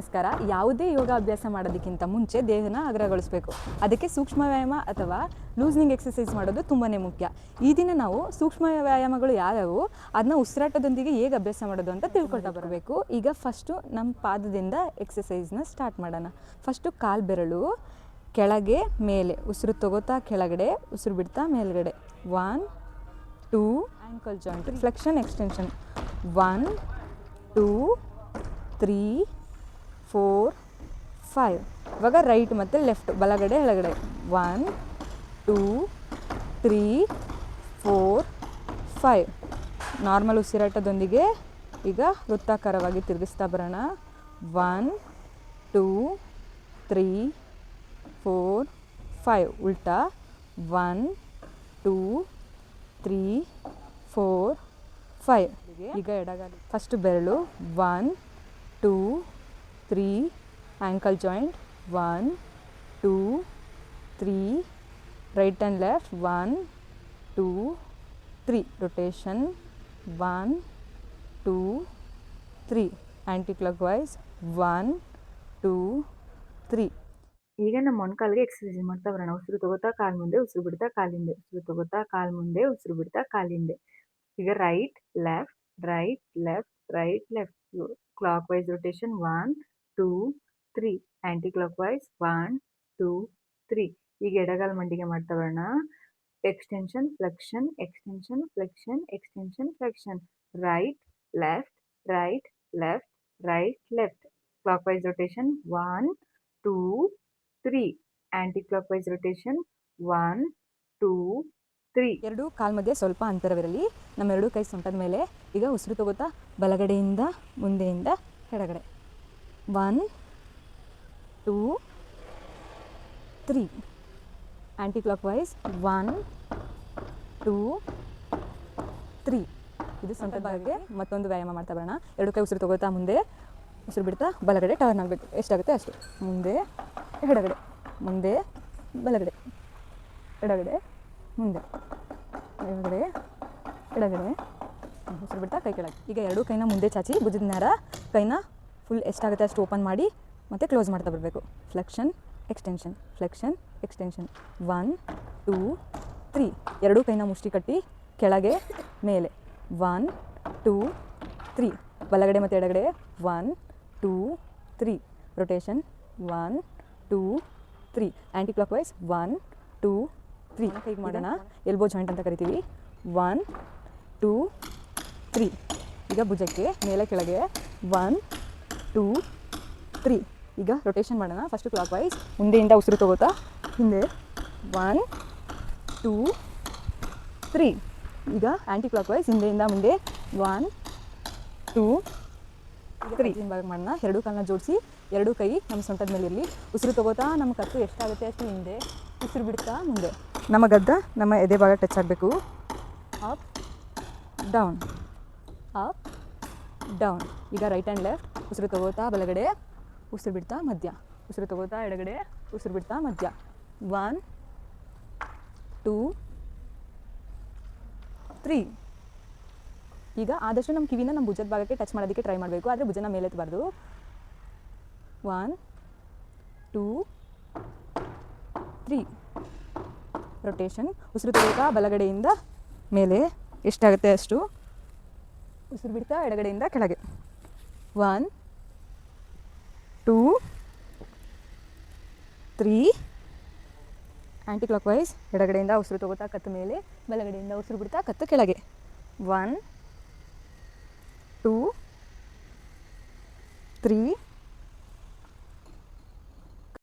ನಮಸ್ಕಾರ. ಯಾವುದೇ ಯೋಗಾಭ್ಯಾಸ ಮಾಡೋದಕ್ಕಿಂತ ಮುಂಚೆ ದೇಹನ ಅಗ್ರಗೊಳಿಸಬೇಕು. ಅದಕ್ಕೆ ಸೂಕ್ಷ್ಮ ವ್ಯಾಯಾಮ ಅಥವಾ ಲೂಸ್ನಿಂಗ್ ಎಕ್ಸಸೈಸ್ ಮಾಡೋದು ತುಂಬಾ ಮುಖ್ಯ. ಈ ದಿನ ನಾವು ಸೂಕ್ಷ್ಮ ವ್ಯಾಯಾಮಗಳು ಯಾವ್ಯಾವು, ಅದನ್ನ ಉಸಿರಾಟದೊಂದಿಗೆ ಹೇಗೆ ಅಭ್ಯಾಸ ಮಾಡೋದು ಅಂತ ತಿಳ್ಕೊಳ್ತಾ ಬರಬೇಕು. ಈಗ ಫಸ್ಟು ನಮ್ಮ ಪಾದದಿಂದ ಎಕ್ಸಸೈಸ್ನ ಸ್ಟಾರ್ಟ್ ಮಾಡೋಣ. ಫಸ್ಟು ಕಾಲು ಬೆರಳು ಕೆಳಗೆ ಮೇಲೆ, ಉಸಿರು ತಗೋತಾ ಕೆಳಗಡೆ, ಉಸಿರು ಬಿಡ್ತಾ ಮೇಲ್ಗಡೆ. 1 2 ಆ್ಯಂಕಲ್ ಜಾಯಿಂಟ್ ಫ್ಲೆಕ್ಷನ್ ಎಕ್ಸ್ಟೆನ್ಷನ್. 1 2 3 4 5. ಇವಾಗ ರೈಟ್ ಮತ್ತು ಲೆಫ್ಟ್, ಬಲಗಡೆ ಎಡಗಡೆ. 1 2 3 4 5. ನಾರ್ಮಲ್ ಉಸಿರಾಟದೊಂದಿಗೆ ಈಗ ವೃತ್ತಾಕಾರವಾಗಿ ತಿರುಗಿಸ್ತಾ ಬರೋಣ. 1 2 3 4 5. ಉಲ್ಟಾ 1 2 3 4 5. ಈಗ ಎಡಗಾಲು ಫಸ್ಟ್ ಬೆರಳು 1 2 3 ankle joint. 1 2 3 right and left. 1 2 3 rotation. 1 2 3 anticlockwise. 1 2 3. ಈಗ ನಮ್ಮ ಮೊಣಕಾಲಿಗೆ ಎಕ್ಸಸೈಸ್ ಮಾಡ್ತಾ ಬರೋಣ. ಉಸಿರು ತಗೋತಾ ಕಾಲು ಮುಂದೆ, ಉಸಿರು ಬಿಡ್ತಾ ಕಾಲಿಂದೆ, ಉಸಿರು ತಗೋತಾ ಕಾಲು ಮುಂದೆ, ಉಸಿರು ಬಿಡ್ತಾ ಕಾಲಿಂದೆ. ಈಗ right left right left right left clock wise rotation. 1 2 3 anticlockwise. 1 2 3. ಈಗ ಎಡಗಾಲು ಮಂಡಿಗೆ ಮಾಡ್ತಾ ಬರೋಣ. Extension flexion extension flexion extension flexion. Right left right left right left clock wise rotation. 1 2 3 ಆ್ಯಂಟಿ ಕ್ಲಾಕ್ ವೈಸ್ ರೊಟೇಷನ್. 1 2 3. ಎರಡು ಕಾಲು ಮಧ್ಯೆ ಸ್ವಲ್ಪ ಅಂತರವಿರಲಿ. ನಮ್ಮೆರಡು ಕೈ ಸೊಂಟದ ಮೇಲೆ. ಈಗ ಉಸಿರು ತಗೋತಾ ಬಲಗಡೆಯಿಂದ ಮುಂದೆಯಿಂದ ಎಡಗಡೆ. 1 2 3 ಆ್ಯಂಟಿ ಕ್ಲಾಕ್ ವೈಸ್. 1 2 3. ಇದು ಸೊಂಟದ ಭಾಗಕ್ಕೆ ಮತ್ತೊಂದು ವ್ಯಾಯಾಮ ಮಾಡ್ತಾ ಬರೋಣ. ಎರಡು ಕೈ ಉಸಿರು ತಗೋತಾ ಮುಂದೆ, ಉಸಿರು ಬಿಡ್ತಾ ಬಲಗಡೆ ಟರ್ನ್ ಆಗಬೇಕು. ಎಷ್ಟಾಗುತ್ತೆ ಅಷ್ಟು. ಮುಂದೆ ಎಡಗಡೆ, ಮುಂದೆ ಬಲಗಡೆ, ಎಡಗಡೆ ಮುಂದೆ, ಎಡಗಡೆ ಎಡಗಡೆ. ಉಸಿರು ಬಿಡ್ತಾ ಕೈ ಕೆಳಗೆ. ಈಗ ಎರಡು ಕೈನ ಮುಂದೆ ಚಾಚಿ ಭುಜದ ನೇರ ಕೈನ ಫುಲ್ ಎಷ್ಟಾಗುತ್ತೆ ಅಷ್ಟು ಓಪನ್ ಮಾಡಿ ಮತ್ತು ಕ್ಲೋಸ್ ಮಾಡ್ತಾ ಬರಬೇಕು. Flexion extension flexion extension. 1 2 3. ಎರಡೂ ಕೈನ ಮುಷ್ಟಿ ಕಟ್ಟಿ ಕೆಳಗೆ ಮೇಲೆ. 1 2 3. ಬಲಗಡೆ ಮತ್ತು ಎಡಗಡೆ. 1 2 3 ರೊಟೇಷನ್. 1 2 3 anticlockwise. 1 2 3. ಕೈಗೆ ಮಾಡೋಣ. ಎಲ್ಬೋ ಜಾಯಿಂಟ್ ಅಂತ ಕರಿತೀವಿ. 1 2 3. ಈಗ ಭುಜಕ್ಕೆ ಮೇಲೆ ಕೆಳಗೆ. 1 2 3. ಈಗ ರೊಟೇಷನ್ ಮಾಡೋಣ. ಫಸ್ಟು ಕ್ಲಾಕ್ ವೈಸ್ ಮುಂದೆಯಿಂದ ಉಸಿರು ತಗೋತಾ ಹಿಂದೆ. 1 2 3. ಈಗ ಆ್ಯಂಟಿ ಕ್ಲಾಕ್ ವೈಸ್ ಹಿಂದೆಯಿಂದ ಮುಂದೆ. 1 2 3. ಭಾಗ ಮಾಡೋಣ. ಎರಡು ಕಾಲನ್ನ ಜೋಡಿಸಿ ಎರಡು ಕೈ ನಮ್ಮ ಸೊಂಟದ ಮೇಲೆ ಇರಲಿ. ಉಸಿರು ತಗೋತಾ ನಮ್ಮ ಕತ್ತು ಎಷ್ಟಾಗುತ್ತೆ ಅಷ್ಟು ಹಿಂದೆ, ಉಸಿರು ಬಿಡ್ತಾ ಮುಂದೆ. ನಮ್ಮ ಗದ್ದ ನಮ್ಮ ಎದೆ ಭಾಗ ಟಚ್ ಆಗಬೇಕು. Up down up down. ಈಗ ರೈಟ್ ಆ್ಯಂಡ್ ಲೆಫ್ಟ್. ಉಸಿರು ತಗೋತಾ ಬಲಗಡೆ, ಉಸಿರು ಬಿಡ್ತಾ ಮಧ್ಯ, ಉಸಿರು ತಗೋತಾ ಎಡಗಡೆ, ಉಸಿರು ಬಿಡ್ತಾ ಮಧ್ಯ. 1 2 3. ಈಗ ಆದಷ್ಟು ನಮ್ಮ ಕಿವಿನ ನಮ್ಮ ಭುಜದ ಭಾಗಕ್ಕೆ ಟಚ್ ಮಾಡೋದಕ್ಕೆ ಟ್ರೈ ಮಾಡಬೇಕು, ಆದರೆ ಭುಜನ ಮೇಲೆತ್ತಬಾರ್ದು. 1 2 3 ರೊಟೇಷನ್. ಉಸಿರು ತಗೋತಾ ಬಲಗಡೆಯಿಂದ ಮೇಲೆ ಎಷ್ಟಾಗುತ್ತೆ ಅಷ್ಟು, ಉಸಿರು ಬಿಡ್ತಾ ಎಡಗಡೆಯಿಂದ ಕೆಳಗೆ. 1 2 3 ಆ್ಯಂಟಿ ಕ್ಲಾಕ್ ವೈಸ್. ಎಡಗಡೆಯಿಂದ ಉಸಿರು ತಗೋತಾ ಕತ್ತು ಮೇಲೆ, ಬಲಗಡೆಯಿಂದ ಉಸಿರು ಬಿಡ್ತಾ ಕತ್ತು ಕೆಳಗೆ. 1 2 3